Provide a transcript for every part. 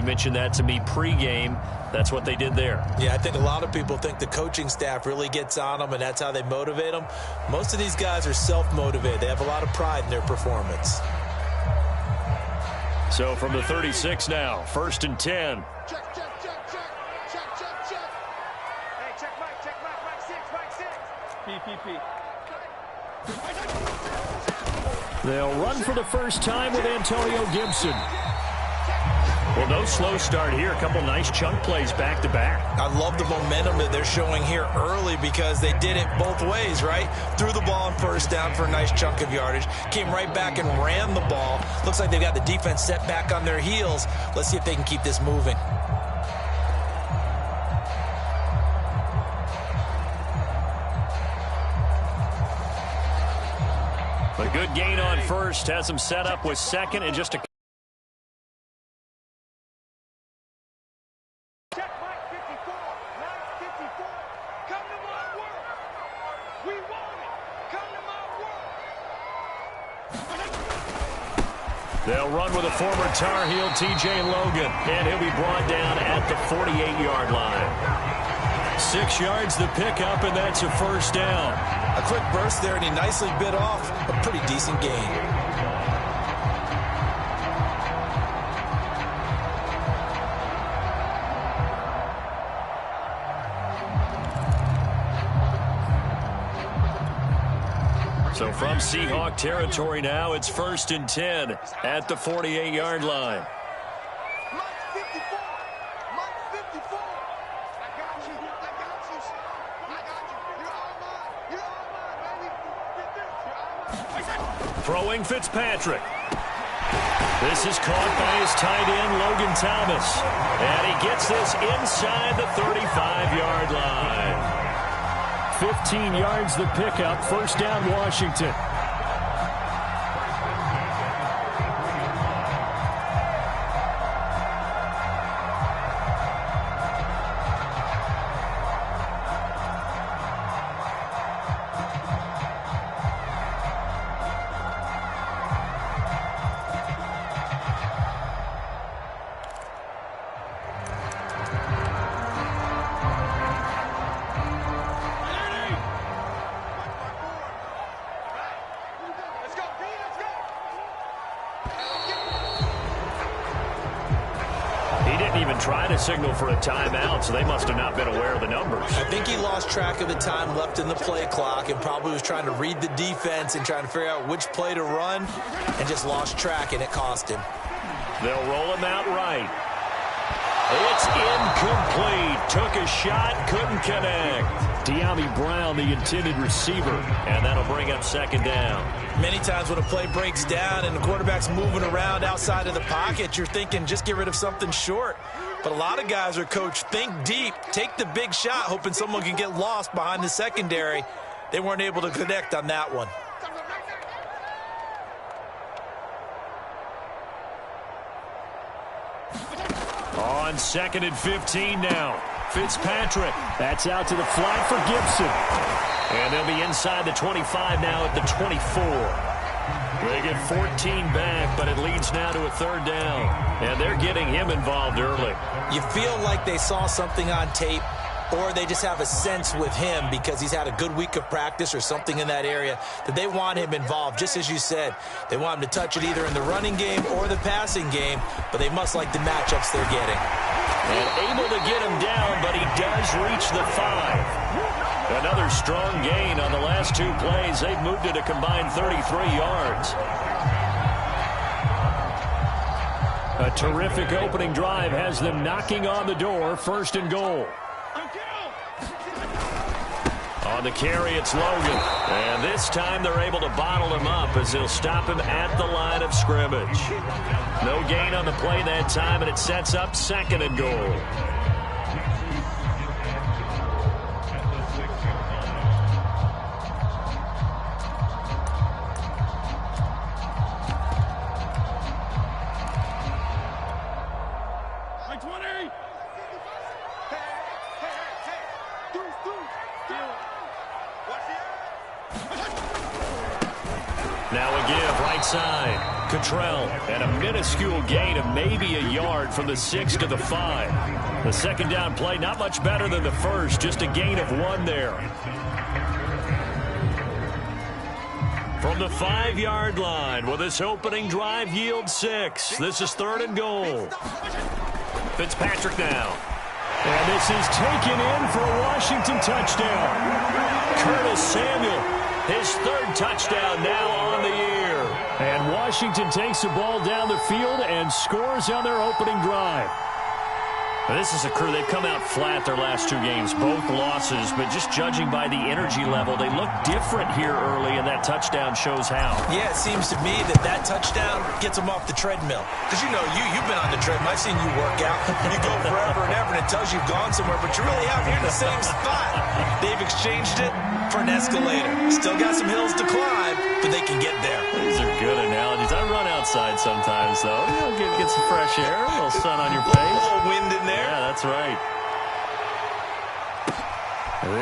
mentioned that to me pregame. That's what they did there. Yeah, I think a lot of people think the coaching staff really gets on them, and that's how they motivate them. Most of these guys are self-motivated. They have a lot of pride in their performance. So from the 36 now, 1st and 10. Check, check, check, check. Check, check, check. Hey, check Mike 6, Mike 6. They'll run for the first time with Antonio Gibson. Well, no slow start here. A couple nice chunk plays back-to-back. I love the momentum that they're showing here early because they did it both ways, right? Threw the ball on first down for a nice chunk of yardage. Came right back and ran the ball. Looks like they've got the defense set back on their heels. Let's see if they can keep this moving. A good gain on first. Has them set up with second and just a... Check Mike 54. Mike 54. Come to my world. We want it. Come to my world. They'll run with a former Tar Heel, T.J. Logan, and he'll be brought down at the 48-yard line. 6 yards the pickup, and that's a first down. A quick burst there, and he nicely bit off a pretty decent gain. So from Seahawk territory now, it's 1st and 10 at the 48-yard line. Mike 54. Mike 54. I got you. I got you, son. I got you. You're all mine. You're all mine, baby. Get this. You're all mine. Throwing Fitzpatrick. This is caught by his tight end, Logan Thomas. And he gets this inside the 35-yard line. 15 yards the pickup. First down, Washington. Trying to signal for a timeout, so they must have not been aware of the numbers. I think he lost track of the time left in the play clock and probably was trying to read the defense and trying to figure out which play to run and just lost track, and it cost him. They'll roll him out right. It's incomplete. Took a shot, couldn't connect. De'Ami Brown, the intended receiver, and that'll bring up second down. Many times when a play breaks down and the quarterback's moving around outside of the pocket, you're thinking just get rid of something short. But a lot of guys are coached, think deep, take the big shot, hoping someone can get lost behind the secondary. They weren't able to connect on that one. On 2nd and 15 now. Fitzpatrick. That's out to the flat for Gibson. And they'll be inside the 25 now at the 24. They get 14 back, but it leads now to a 3rd down. And they're getting him involved early. You feel like they saw something on tape, or they just have a sense with him because he's had a good week of practice or something in that area that they want him involved, just as you said. They want him to touch it either in the running game or the passing game, but they must like the matchups they're getting. And able to get him down, but he does reach the 5. Another strong gain on the last 2 plays. They've moved it a combined 33 yards. A terrific opening drive has them knocking on the door. 1st and goal. On the carry, it's Logan. And this time they're able to bottle him up as they'll stop him at the line of scrimmage. No gain on the play that time, and it sets up 2nd and goal. Now a give, right side. Cottrell, and a minuscule gain of maybe a yard from the 6 to the 5. The second down play, not much better than the first, just a gain of 1 there. From the 5-yard line, will this opening drive yield 6? This is 3rd and goal. Fitzpatrick now. And this is taken in for a Washington touchdown. Curtis Samuel, his 3rd touchdown now on the year. And Washington takes the ball down the field and scores on their opening drive. This is a crew, they've come out flat their last 2 games, both losses, but just judging by the energy level, they look different here early, and that touchdown shows how. Yeah, it seems to me that touchdown gets them off the treadmill. Because, you know, you've been on the treadmill. I've seen you work out. You go forever and ever, and it tells you you've gone somewhere, but you really haven't. You're in the same spot. They've exchanged it for an escalator. Still got some hills to climb, but they can get there. These are good analogies. I run outside sometimes, though. You know, get some fresh air, a little sun on your face. A little wind in there. Yeah, that's right.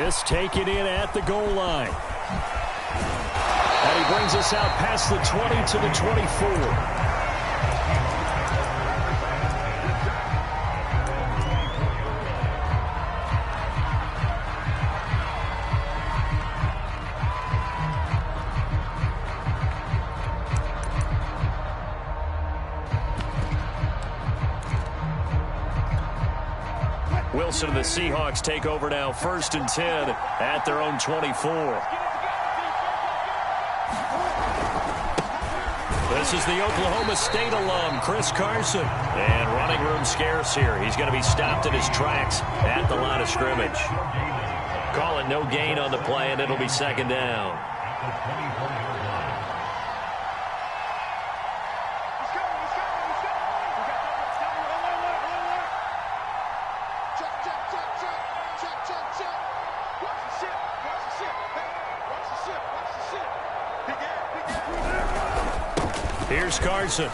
This taken in at the goal line. And he brings us out past the 20 to the 24. Wilson and the Seahawks take over now, 1st and 10 at their own 24. This is the Oklahoma State alum, Chris Carson. And running room scarce here. He's going to be stopped in his tracks at the line of scrimmage. Calling no gain on the play, and it'll be 2nd down. Here's Carson.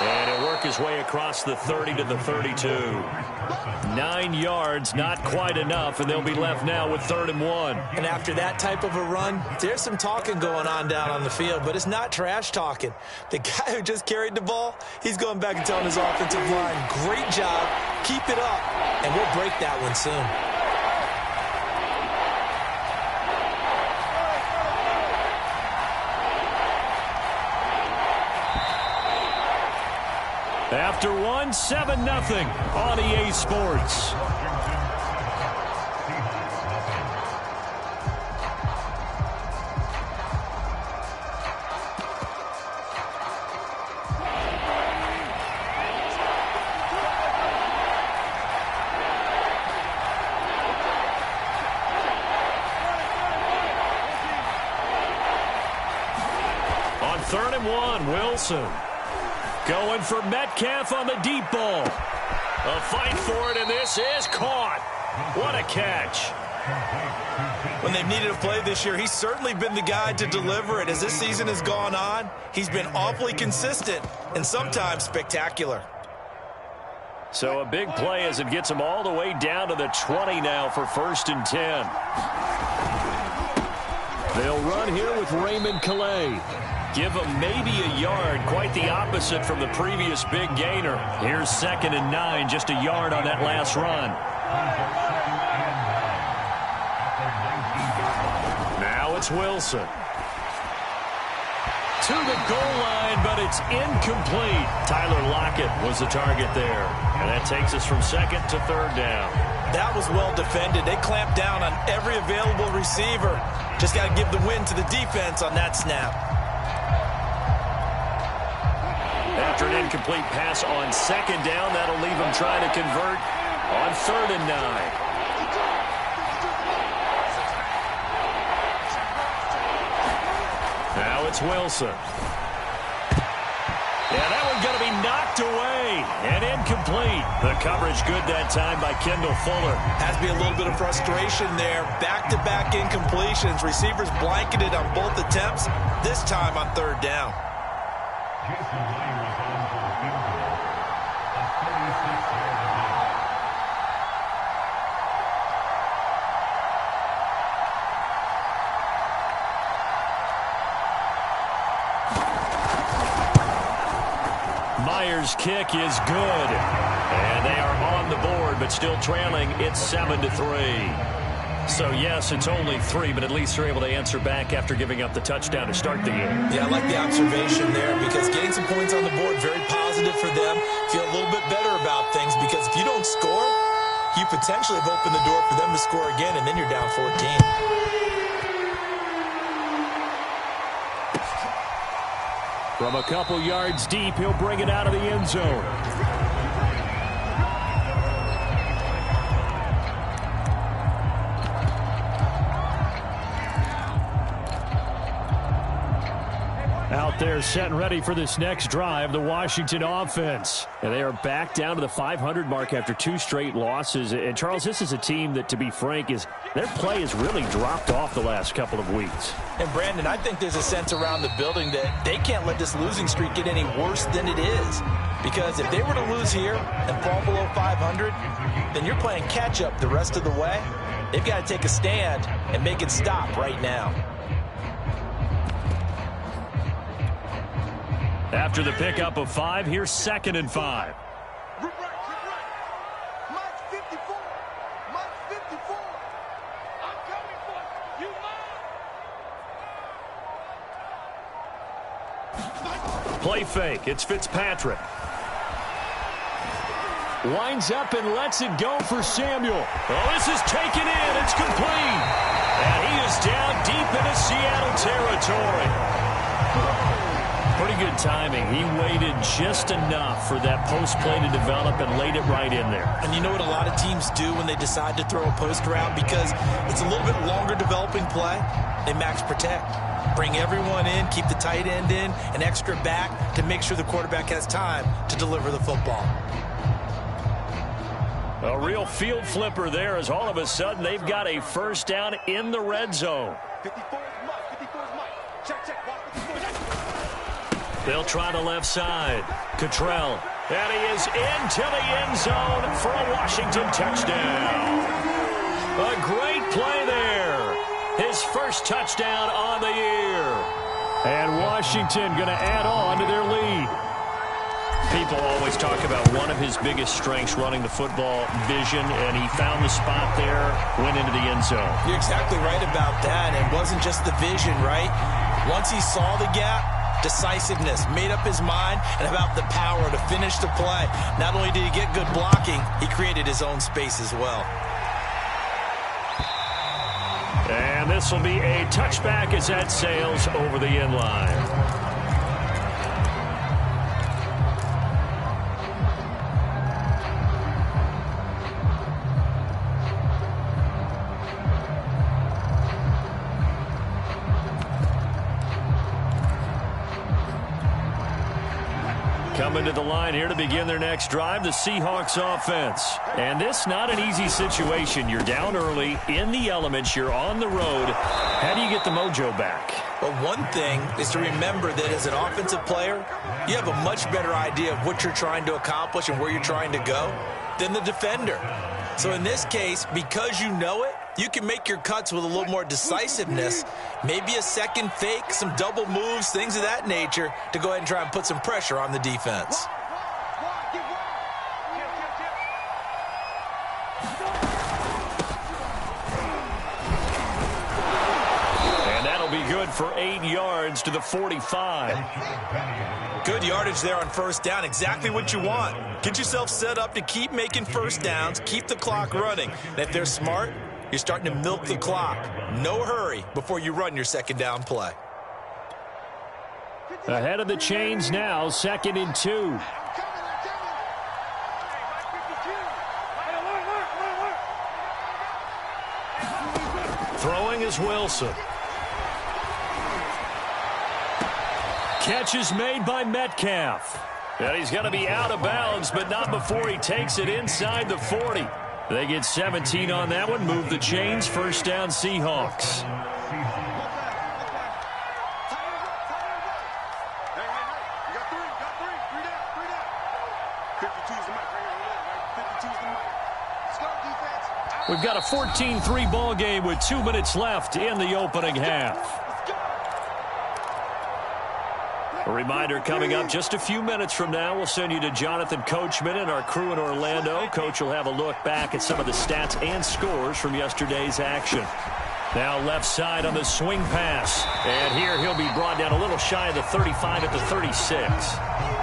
And he'll work his way across the 30 to the 32. 9 yards, not quite enough, and they'll be left now with 3rd and 1. And after that type of a run, there's some talking going on down on the field, but it's not trash talking. The guy who just carried the ball, he's going back and telling his offensive line, great job, keep it up, and we'll break that one soon. After 1, 7-0 on EA Sports. On 3rd and 1, Wilson. Going for Metcalf on the deep ball. A fight for it, and this is caught. What a catch. When they've needed a play this year, he's certainly been the guy to deliver it. As this season has gone on, he's been awfully consistent and sometimes spectacular. So a big play as it gets him all the way down to the 20 now for 1st and 10. They'll run here with Raymond Calais. Give him maybe a yard, quite the opposite from the previous big gainer. Here's 2nd and 9, just a yard on that last run. Now it's Wilson. To the goal line, but it's incomplete. Tyler Lockett was the target there. And that takes us from 2nd to 3rd down. That was well defended. They clamped down on every available receiver. Just got to give the win to the defense on that snap. After an incomplete pass on 2nd down, that'll leave him trying to convert on 3rd and 9. Now it's Wilson. Yeah, that one's going to be knocked away and incomplete. The coverage good that time by Kendall Fuller. Has to be a little bit of frustration there. Back-to-back incompletions. Receivers blanketed on both attempts, this time on 3rd down. Raiders' kick is good. And they are on the board, but still trailing. It's 7-3. So, yes, it's only 3, but at least they're able to answer back after giving up the touchdown to start the game. Yeah, I like the observation there because getting some points on the board, very positive for them. Feel a little bit better about things because if you don't score, you potentially have opened the door for them to score again, and then you're down 14. From a couple yards deep, he'll bring it out of the end zone. Out there set and ready for this next drive, the Washington offense. And they are back down to the 500 mark after 2 straight losses. And, Charles, this is a team that, to be frank, their play has really dropped off the last couple of weeks. And, Brandon, I think there's a sense around the building that they can't let this losing streak get any worse than it is. Because if they were to lose here and fall below 500, then you're playing catch-up the rest of the way. They've got to take a stand and make it stop right now. After the pickup of 5, here's 2nd and 5. Mike 54. Mike 54. I'm coming for you, Mike. Play fake. It's Fitzpatrick. Winds up and lets it go for Samuel. Oh, this is taken in. It's complete. And he is down deep into Seattle territory. Pretty good timing. He waited just enough for that post play to develop and laid it right in there. And you know what a lot of teams do when they decide to throw a post route? Because it's a little bit longer developing play, they max protect. Bring everyone in, keep the tight end in, an extra back to make sure the quarterback has time to deliver the football. A real field flipper there as all of a sudden they've got a first down in the red zone. 54 is Mike. 54 is Mike. Check, check. They'll try the left side. Cottrell. And he is into the end zone for a Washington touchdown. A great play there. His first touchdown on the year. And Washington going to add on to their lead. People always talk about one of his biggest strengths running the football, vision, and he found the spot there, went into the end zone. You're exactly right about that. It wasn't just the vision, right? Once he saw the gap, decisiveness, made up his mind, and about the power to finish the play. Not only did he get good blocking, he created his own space as well. And this will be a touchback as that sails over the end line. Coming to the line here to begin their next drive, the Seahawks offense. And this not an easy situation. You're down early, in the elements, you're on the road. How do you get the mojo back? Well, one thing is to remember that as an offensive player, you have a much better idea of what you're trying to accomplish and where you're trying to go than the defender. So in this case, because you know it, you can make your cuts with a little more decisiveness, maybe a second fake, some double moves, things of that nature, to go ahead and try and put some pressure on the defense. And that'll be good for 8 yards to the 45. Good yardage there on first down, exactly what you want. Get yourself set up to keep making first downs, keep the clock running. And if they're smart, you're starting to milk the clock. No hurry before you run your second down play. Ahead of the chains now, 2nd and 2. Throwing is Wilson. Catch is made by Metcalf. And he's going to be out of bounds, but not before he takes it inside the 40. They get 17 on that one, move the chains, first down Seahawks. We've got a 14-3 ball game with 2 minutes left in the opening half. A reminder coming up just a few minutes from now, we'll send you to Jonathan Coachman and our crew in Orlando. Coach will have a look back at some of the stats and scores from yesterday's action. Now left side on the swing pass. And here he'll be brought down a little shy of the 35 at the 36.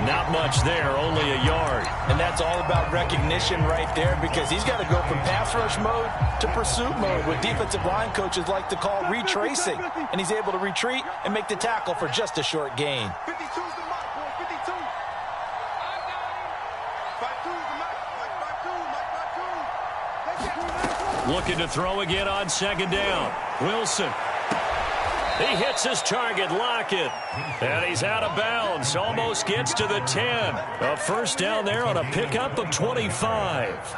Not much there, only a yard. And that's all about recognition right there, because he's got to go from pass rush mode to pursuit mode, what defensive line coaches like to call retracing. And he's able to retreat and make the tackle for just a short gain. 52's the mark, boy. 52. Fight two, the mark. Fight two. Looking to throw again on second down. Wilson. He hits his target, Lockett. And he's out of bounds. Almost gets to the 10. A first down there on a pickup of 25.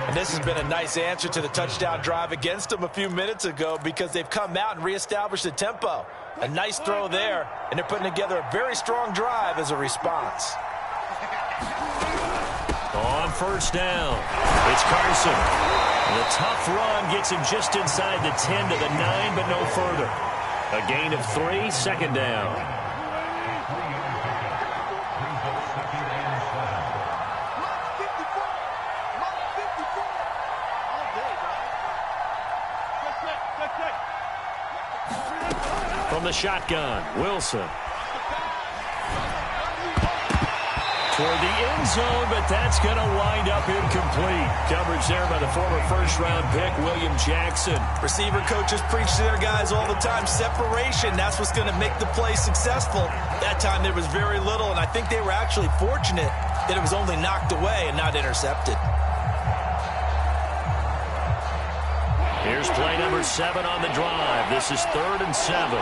And this has been a nice answer to the touchdown drive against them a few minutes ago, because they've come out and reestablished the tempo. A nice throw there, and they're putting together a very strong drive as a response. On first down, it's Carson. The tough run gets him just inside the 10 to the 9, but no further. A gain of 3, second down. From the shotgun, Wilson. Toward the end zone, but that's going to wind up incomplete. Coverage there by the former first-round pick, William Jackson. Receiver coaches preach to their guys all the time. Separation, that's what's going to make the play successful. That time there was very little, and I think they were actually fortunate that it was only knocked away and not intercepted. Here's play number 7 on the drive. This is 3rd and 7.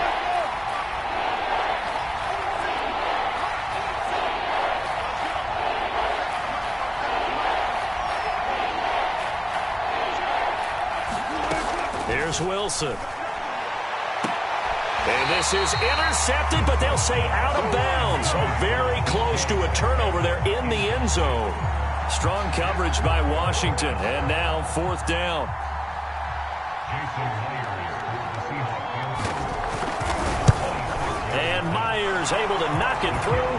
Here's Wilson. And this is intercepted, but they'll say out of bounds. So very close to a turnover there in the end zone. Strong coverage by Washington. And now 4th down. And Myers able to knock it through.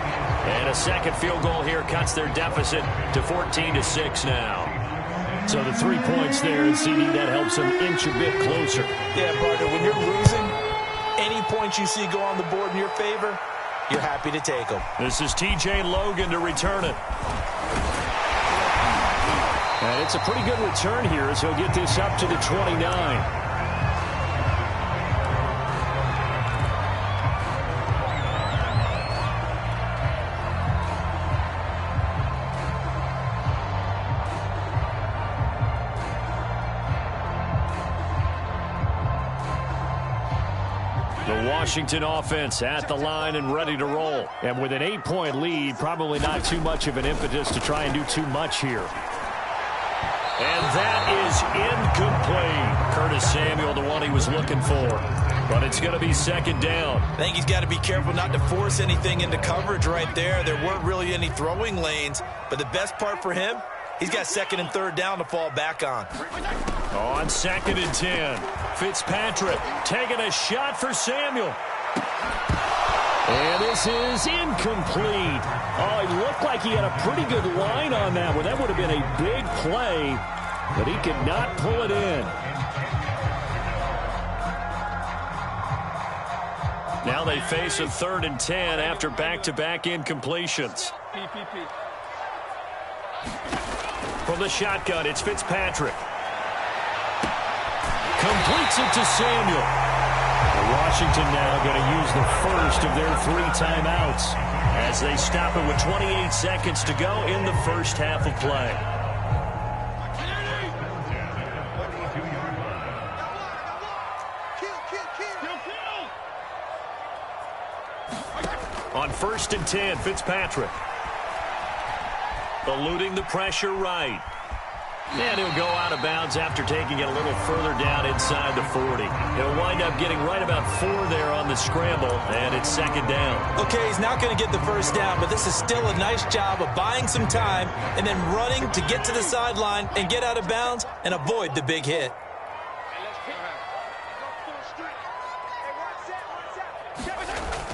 And a second field goal here cuts their deficit to 14-6 now. So the 3 points there, and CD, that helps them inch a bit closer. Yeah, partner, when you're losing, any points you see go on the board in your favor, you're happy to take them. This is TJ Logan to return it. And it's a pretty good return here as he'll get this up to the 29. Washington offense at the line and ready to roll. And with an 8-point lead, probably not too much of an impetus to try and do too much here. And that is incomplete. Curtis Samuel, the one he was looking for. But it's going to be 2nd down. I think he's got to be careful not to force anything into coverage right there. There weren't really any throwing lanes. But the best part for him, he's got 2nd and 3rd down to fall back on. On 2nd and 10, Fitzpatrick taking a shot for Samuel. And this is incomplete. Oh, it looked like he had a pretty good line on that one. That would have been a big play, but he could not pull it in. Now they face a 3rd and 10 after back-to-back incompletions. From the shotgun, it's Fitzpatrick. Completes it to Samuel. Washington now going to use the first of their 3 timeouts as they stop it with 28 seconds to go in the first half of play. On 1st and 10, Fitzpatrick. Eluding the pressure right. And he'll go out of bounds after taking it a little further down inside the 40. He'll wind up getting right about 4 there on the scramble, and it's 2nd down. Okay, he's not going to get the first down, but this is still a nice job of buying some time and then running to get to the sideline and get out of bounds and avoid the big hit.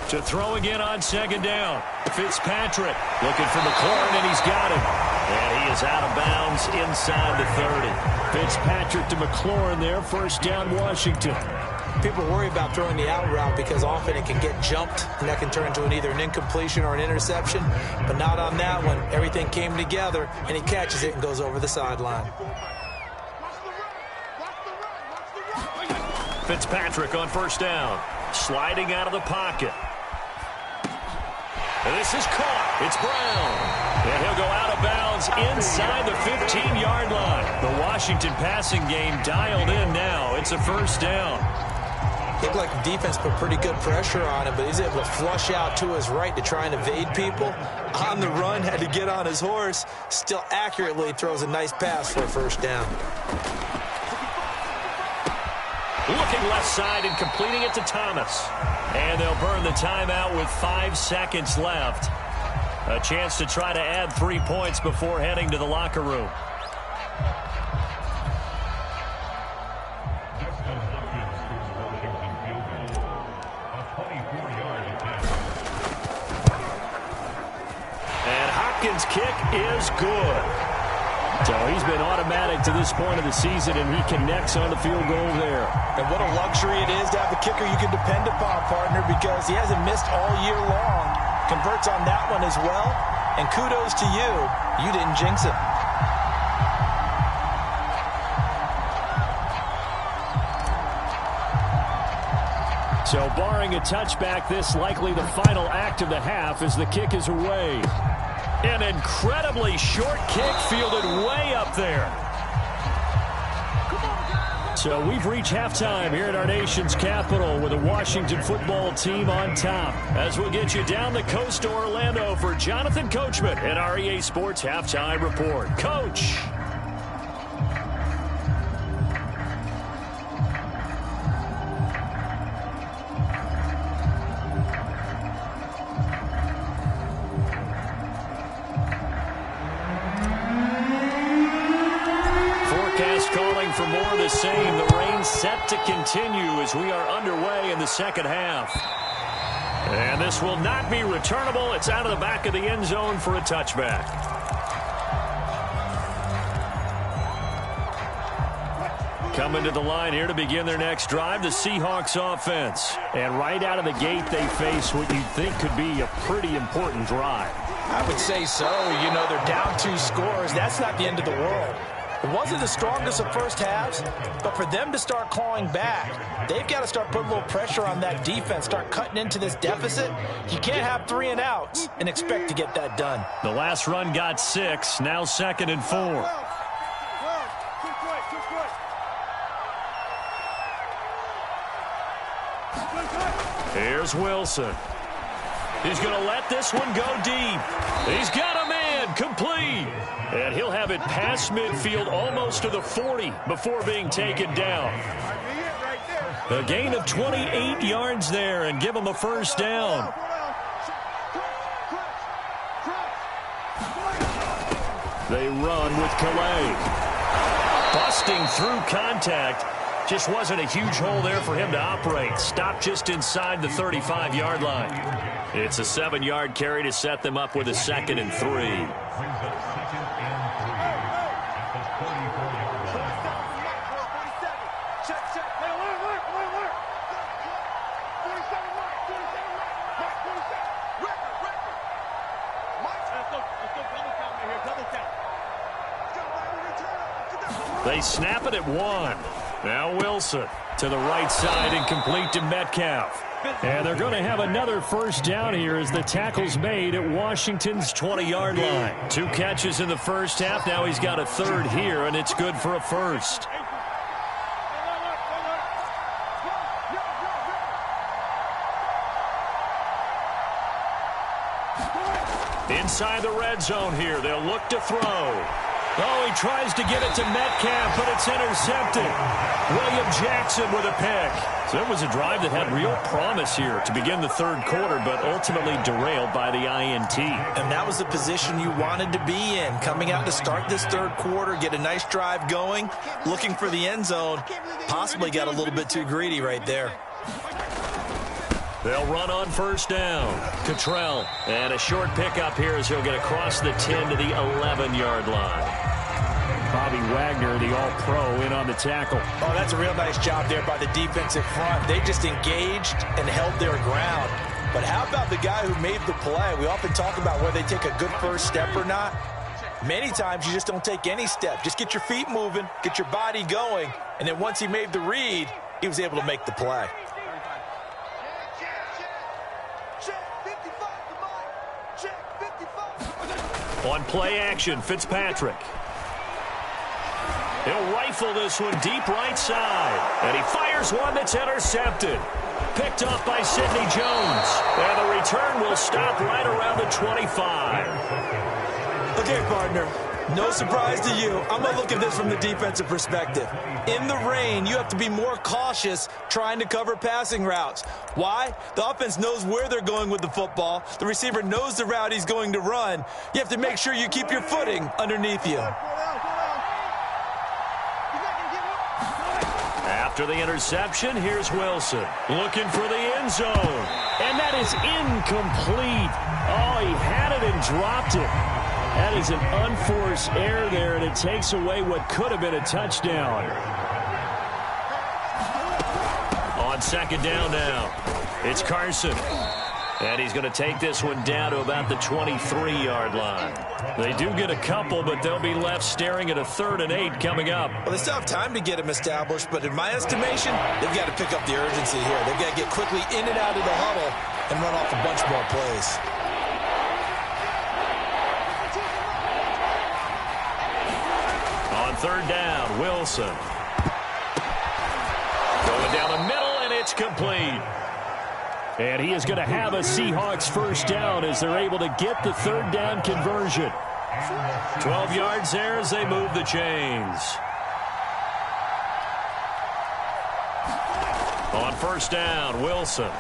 To throw again on second down. Fitzpatrick looking for McLaurin, and he's got him. And he is out of bounds inside the 30. Fitzpatrick to McLaurin there. First down, Washington. People worry about throwing the out route because often it can get jumped, and that can turn into either an incompletion or an interception. But not on that one. Everything came together, and he catches it and goes over the sideline. Fitzpatrick on first down. Sliding out of the pocket. And this is caught. It's Brown. And he'll go out of bounds inside the 15-yard line. The Washington passing game dialed in now. It's a first down. Looked like the defense put pretty good pressure on him, but he's able to flush out to his right to try and evade people. On the run, had to get on his horse. Still accurately throws a nice pass for a first down. Looking left side and completing it to Thomas. And they'll burn the timeout with 5 seconds left. A chance to try to add 3 points before heading to the locker room. And Hopkins' kick is good. So he's been automatic to this point of the season, and he connects on the field goal there. And what a luxury it is to have a kicker you can depend upon, partner, because he hasn't missed all year long. Converts on that one as well, and kudos to you. You didn't jinx it. So barring a touchback, this likely the final act of the half as the kick is away. An incredibly short kick fielded way up there. So we've reached halftime here at our nation's capital with the Washington football team on top. As we'll get you down the coast to Orlando for Jonathan Coachman at our EA Sports Halftime Report. Coach. Calling for more of the same. The rain set to continue as we are underway in the second half. And this will not be returnable. It's out of the back of the end zone for a touchback. Coming to the line here to begin their next drive, the Seahawks offense. And right out of the gate, they face what you'd think could be a pretty important drive. I would say so. You know, they're down 2 scores. That's not the end of the world. It wasn't the strongest of first halves, but for them to start clawing back, they've got to start putting a little pressure on that defense, start cutting into this deficit. You can't have 3 and outs and expect to get that done. The last run got 6, now 2nd and 4. Here's Wilson. He's going to let this one go deep. He's got a man, complete. And he'll have it past midfield almost to the 40 before being taken down. A gain of 28 yards there and give him a first down. They run with Calais. Busting through contact. Just wasn't a huge hole there for him to operate. Stopped just inside the 35-yard line. It's a 7-yard carry to set them up with a 2nd and 3. They snap it at 1. Now Wilson to the right side and complete to Metcalf. And they're going to have another first down here as the tackle's made at Washington's 20-yard line. 2 catches in the first half. Now he's got a 3rd here, and it's good for a first. Inside the red zone here. They'll look to throw. Oh, he tries to get it to Metcalf, but it's intercepted. William Jackson with a pick. So it was a drive that had real promise here to begin the 3rd quarter, but ultimately derailed by the INT. And that was the position you wanted to be in. Coming out to start this 3rd quarter, get a nice drive going, looking for the end zone. Possibly got a little bit too greedy right there. They'll run on first down. Cottrell, and a short pickup here as he'll get across the 10 to the 11-yard line. Bobby Wagner, the all-pro, in on the tackle. Oh, that's a real nice job there by the defensive front. They just engaged and held their ground. But how about the guy who made the play? We often talk about whether they take a good first step or not. Many times you just don't take any step. Just get your feet moving, get your body going, and then once he made the read, he was able to make the play. On play action, Fitzpatrick. He'll rifle this one deep right side. And he fires one that's intercepted. Picked off by Sidney Jones. And the return will stop right around the 25. Okay, partner. No surprise to you. I'm going to look at this from the defensive perspective. In the rain, you have to be more cautious trying to cover passing routes. Why? The offense knows where they're going with the football. The receiver knows the route he's going to run. You have to make sure you keep your footing underneath you. After the interception, here's Wilson looking for the end zone. And that is incomplete. Oh, he had it and dropped it. That is an unforced error there, and it takes away what could have been a touchdown. On second down now, it's Carson. And he's going to take this one down to about the 23-yard line. They do get a couple, but they'll be left staring at a 3rd and 8 coming up. Well, they still have time to get him established, but in my estimation, they've got to pick up the urgency here. They've got to get quickly in and out of the huddle and run off a bunch more plays. On third down, Wilson. Going down the middle, and it's complete. And he is going to have a Seahawks first down as they're able to get the 3rd down conversion. 12 yards there as they move the chains. On first down, Wilson.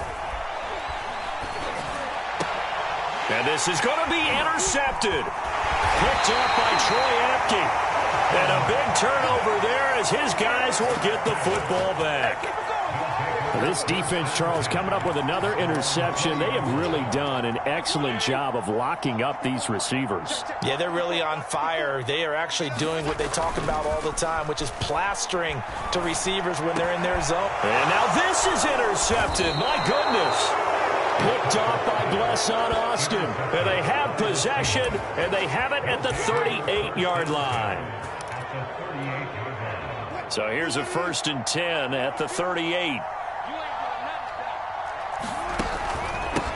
And this is going to be intercepted. Picked up by Troy Apke. And a big turnover there as his guys will get the football back. This defense, Charles, coming up with another interception. They have really done an excellent job of locking up these receivers. Yeah, they're really on fire. They are actually doing what they talk about all the time, which is plastering to receivers when they're in their zone. And now this is intercepted. My goodness. Picked off by Blesson Austin. And they have possession, and they have it at the 38-yard line. So here's a 1st and 10 at the 38.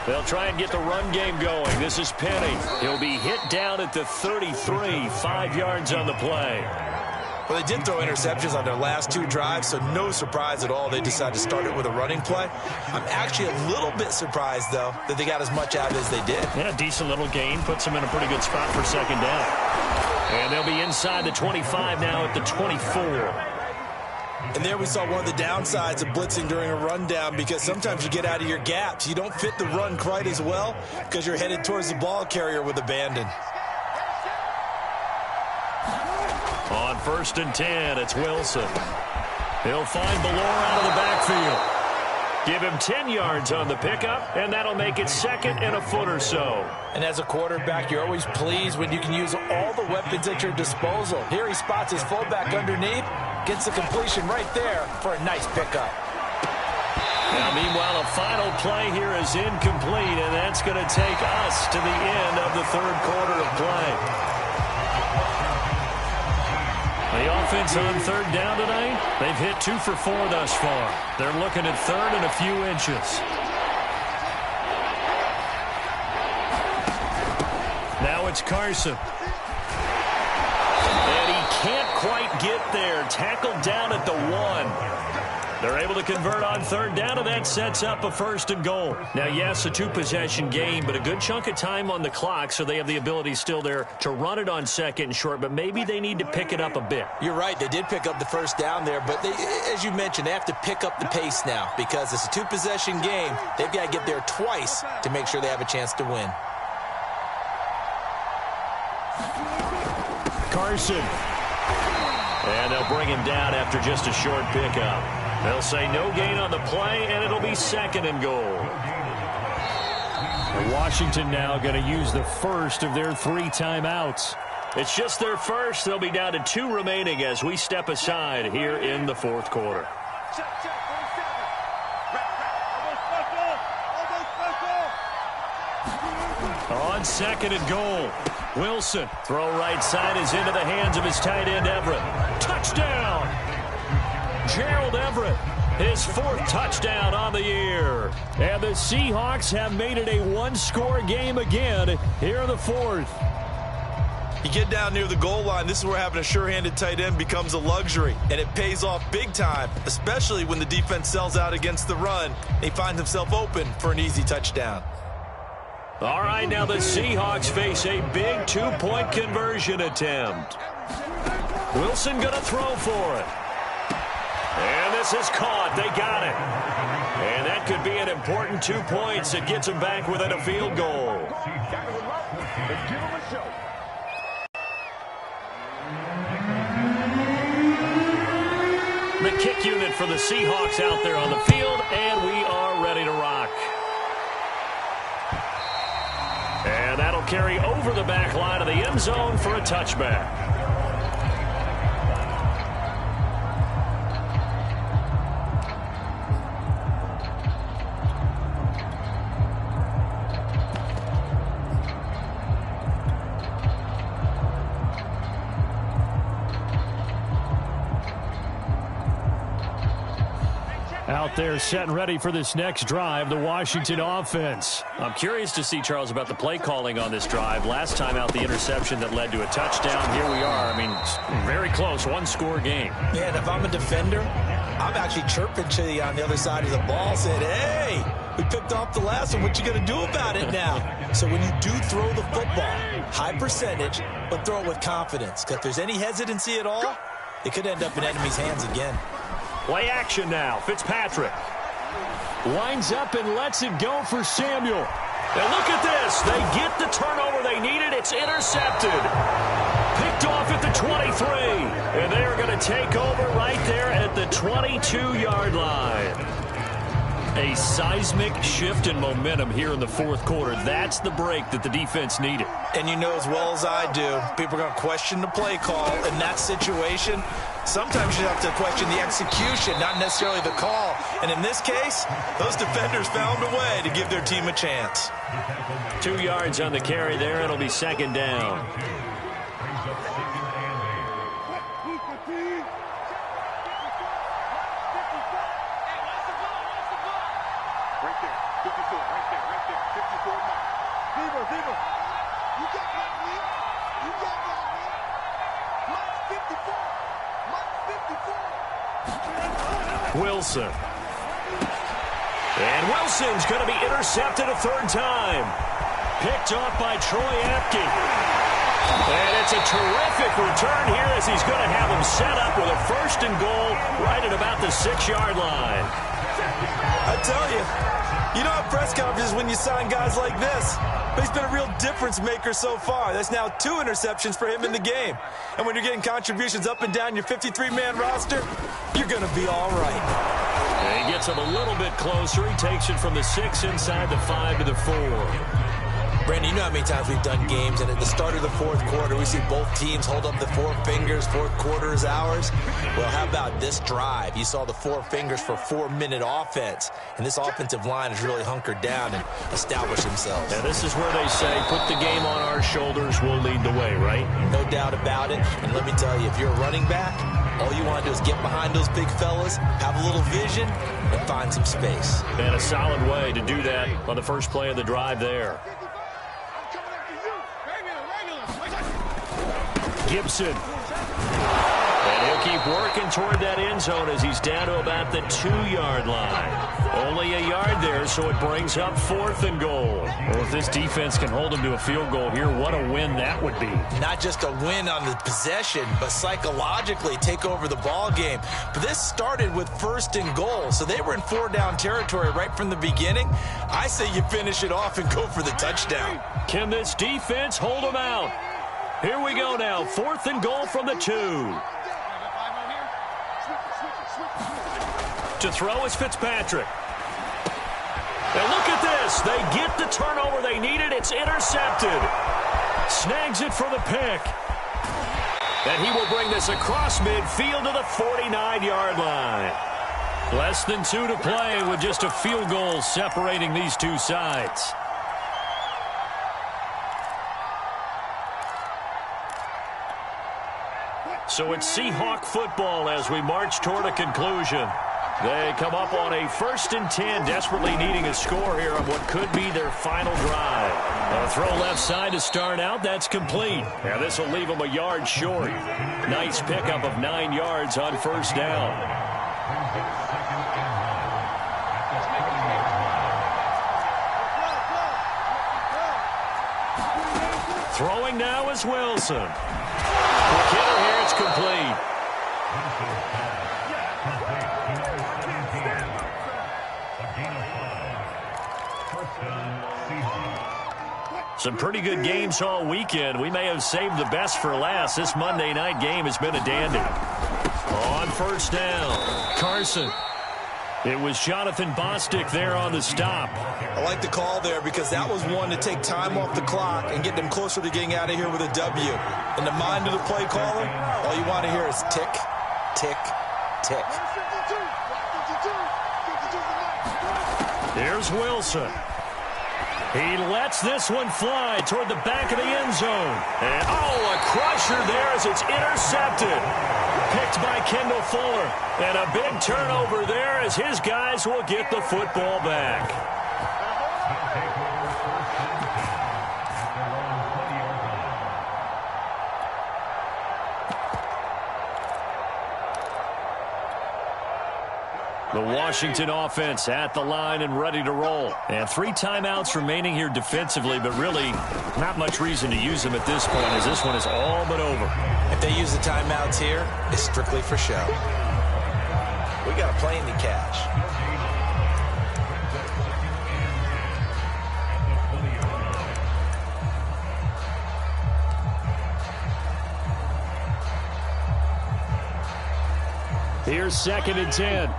They'll try and get the run game going. This is Penny. He'll be hit down at the 33, 5 yards on the play. Well, they did throw interceptions on their last 2 drives, so no surprise at all they decided to start it with a running play. I'm actually a little bit surprised, though, that they got as much out as they did. Yeah, decent little gain. Puts them in a pretty good spot for second down. And they'll be inside the 25 now at the 24. And there we saw one of the downsides of blitzing during a rundown, because sometimes you get out of your gaps. You don't fit the run quite as well because you're headed towards the ball carrier with abandon. On 1st and 10, it's Wilson. He'll find Ballore out of the backfield. Give him 10 yards on the pickup, and that'll make it 2nd and a foot or so. And as a quarterback, you're always pleased when you can use all the weapons at your disposal. Here he spots his fullback underneath, gets the completion right there for a nice pickup. Now, meanwhile, a final play here is incomplete, and that's going to take us to the end of the 3rd quarter of play. The offense on 3rd down tonight, they've hit 2 for 4 thus far. They're looking at 3rd and a few inches. Now it's Carson. And he can't quite get there. Tackled down at the 1. They're able to convert on 3rd down, and that sets up a 1st and goal. Now, yes, a 2-possession game, but a good chunk of time on the clock, so they have the ability still there to run it on 2nd and short, but maybe they need to pick it up a bit. You're right. They did pick up the 1st down there, but they, as you mentioned, they have to pick up the pace now because it's a 2-possession game. They've got to get there twice to make sure they have a chance to win. Carson. And they'll bring him down after just a short pickup. They'll say no gain on the play, and it'll be 2nd and goal. Washington now going to use the first of their 3 timeouts. It's just their first. They'll be down to 2 remaining as we step aside here in the 4th quarter. On 2nd and goal, Wilson. Throw right side is into the hands of his tight end, Everett. Touchdown! Gerald Everett, his 4th touchdown on the year. And the Seahawks have made it a 1-score game again here in the 4th. You get down near the goal line, this is where having a sure-handed tight end becomes a luxury, and it pays off big time, especially when the defense sells out against the run. He finds himself open for an easy touchdown. All right, now the Seahawks face a big 2-point conversion attempt. Wilson going to throw for it. And this is caught. They got it. And that could be an important 2 points. It gets them back within a field goal. The kick unit for the Seahawks out there on the field, and we are ready to rock. And that'll carry over the back line of the end zone for a touchback. Out there set and ready for this next drive, the Washington offense. I'm curious to see, Charles, about the play calling on this drive. Last time out, the interception that led to a touchdown. Here we are. I mean, very close, 1-score game. Yeah, and if I'm a defender, I'm actually chirping to you on the other side of the ball, saying, hey, we picked off the last one. What you going to do about it now? So when you do throw the football, high percentage, but throw it with confidence. Because if there's any hesitancy at all, it could end up in enemy's hands again. Play action now. Fitzpatrick winds up and lets it go for Samuel. And look at this. They get the turnover they needed. It's intercepted. Picked off at the 23. And they are going to take over right there at the 22-yard line. A seismic shift in momentum here in the 4th quarter. That's the break that the defense needed. And you know as well as I do, people are going to question the play call in that situation. Sometimes you have to question the execution, not necessarily the call. And in this case, those defenders found a way to give their team a chance. 2 yards on the carry there. It'll be 2nd down. Wilson. And Wilson's going to be intercepted a 3rd time. Picked off by Troy Apke. And it's a terrific return here as he's going to have him set up with a 1st and goal right at about the 6-yard line. I tell you know at press conferences when you sign guys like this, but he's been a real difference maker so far. That's now 2 interceptions for him in the game. And when you're getting contributions up and down your 53-man roster, you're going to be all right. And he gets him a little bit closer. He takes it from the 6 inside the 5 to the 4. Brandon, you know how many times we've done games, and at the start of the 4th quarter, we see both teams hold up the 4 fingers, 4th quarter is ours. Well, how about this drive? You saw the 4 fingers for 4-minute offense, and this offensive line has really hunkered down and established themselves. And this is where they say, put the game on our shoulders, we'll lead the way, right? No doubt about it, and let me tell you, if you're a running back, all you want to do is get behind those big fellas, have a little vision, and find some space. And a solid way to do that on the first play of the drive there. Gibson. And he'll keep working toward that end zone as he's down to about the 2-yard line. Only a yard there, so it brings up 4th and goal. Well, if this defense can hold him to a field goal here, what a win that would be. Not just a win on the possession, but psychologically take over the ball game. But this started with 1st and goal, so they were in 4-down territory right from the beginning. I say you finish it off and go for the touchdown. Can this defense hold them out? Here we go now, 4th and goal from the 2. To throw is Fitzpatrick. And look at this. They get the turnover they needed. It's intercepted. Snags it for the pick. And he will bring this across midfield to the 49-yard line. Less than 2 to play with just a field goal separating these two sides. So it's Seahawk football as we march toward a conclusion. They come up on a 1st and 10, desperately needing a score here on what could be their final drive. A throw left side to start out. That's complete. Now this will leave them a yard short. Nice pickup of 9 yards on 1st down. Throwing now is Wilson. Quick hitter here, it's complete. Some pretty good games all weekend. We may have saved the best for last. This Monday night game has been a dandy. On 1st down, Carson. It was Jonathan Bostic there on the stop. I like the call there because that was one to take time off the clock and get them closer to getting out of here with a W. In the mind of the play caller, all you want to hear is tick, tick, tick. Here's Wilson. He lets this one fly toward the back of the end zone. And, a crusher there as it's intercepted. Picked by Kendall Fuller. And a big turnover there as his guys will get the football back. The Washington offense at the line and ready to roll. And 3 timeouts remaining here defensively, but really not much reason to use them at this point as this one is all but over. If they use the timeouts here, it's strictly for show. We got plenty to cash. Here's 2nd and 10.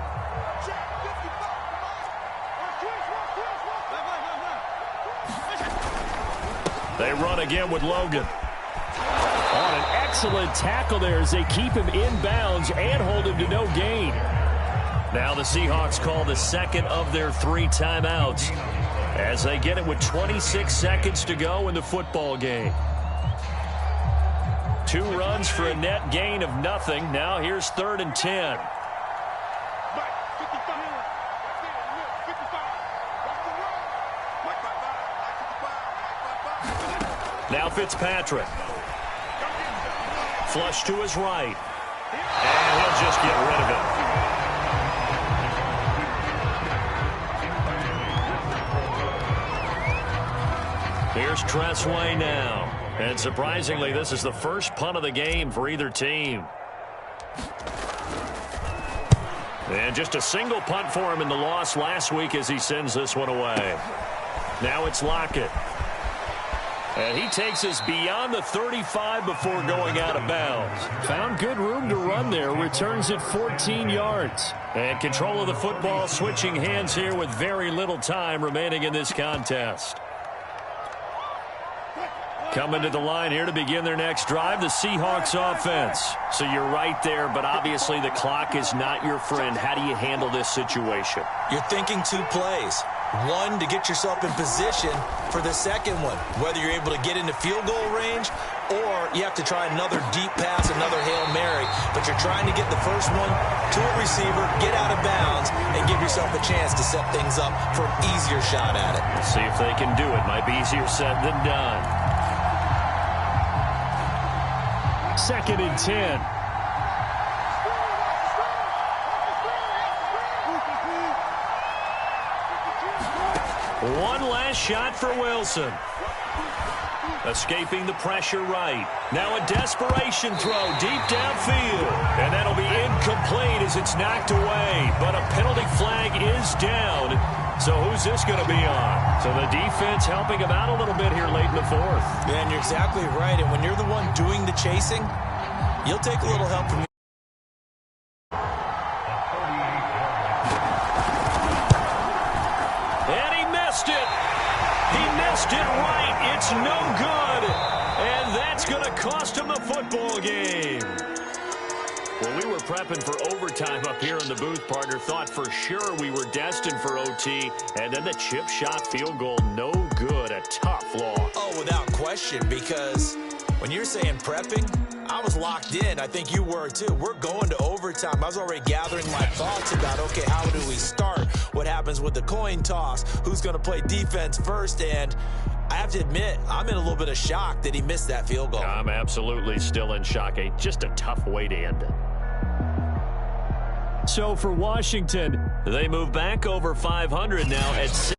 They run again with Logan. On an excellent tackle there as they keep him in bounds and hold him to no gain. Now the Seahawks call the 2nd of their 3 timeouts as they get it with 26 seconds to go in the football game. 2 runs for a net gain of nothing. Now here's 3rd and 10. Now Fitzpatrick. Flush to his right. And he'll just get rid of it. Here's Tressway now. And surprisingly, this is the first punt of the game for either team. And just a single punt for him in the loss last week as he sends this one away. Now it's Lockett. And he takes us beyond the 35 before going out of bounds. Found good room to run there. Returns it 14 yards. And control of the football switching hands here with very little time remaining in this contest. Coming to the line here to begin their next drive, the Seahawks offense. So you're right there, but obviously the clock is not your friend. How do you handle this situation? You're thinking 2 plays. One, to get yourself in position for the second one, whether you're able to get into field goal range or you have to try another deep pass, another Hail Mary, but you're trying to get the first one to a receiver, get out of bounds, and give yourself a chance to set things up for an easier shot at it. See if they can do it. Might be easier said than done. 2nd and 10. One last shot for Wilson. Escaping the pressure right. Now a desperation throw deep downfield. And that'll be incomplete as it's knocked away. But a penalty flag is down. So who's this going to be on? So the defense helping him out a little bit here late in the 4th. Yeah, and you're exactly right. And when you're the one doing the chasing, you'll take a little help from it right. It's no good. And that's going to cost him the football game. Well, we were prepping for overtime up here in the booth, partner. Thought for sure we were destined for OT. And then the chip shot field goal, no good. A tough loss. Oh, without question, because when you're saying prepping, I was locked in. I think you were too. We're going to overtime. I was already gathering my thoughts about, okay, how do we start? What happens with the coin toss? Who's going to play defense first? And I have to admit, I'm in a little bit of shock that he missed that field goal. I'm absolutely still in shock. Just a tough way to end it. So for Washington, They move back over 500 now at 6.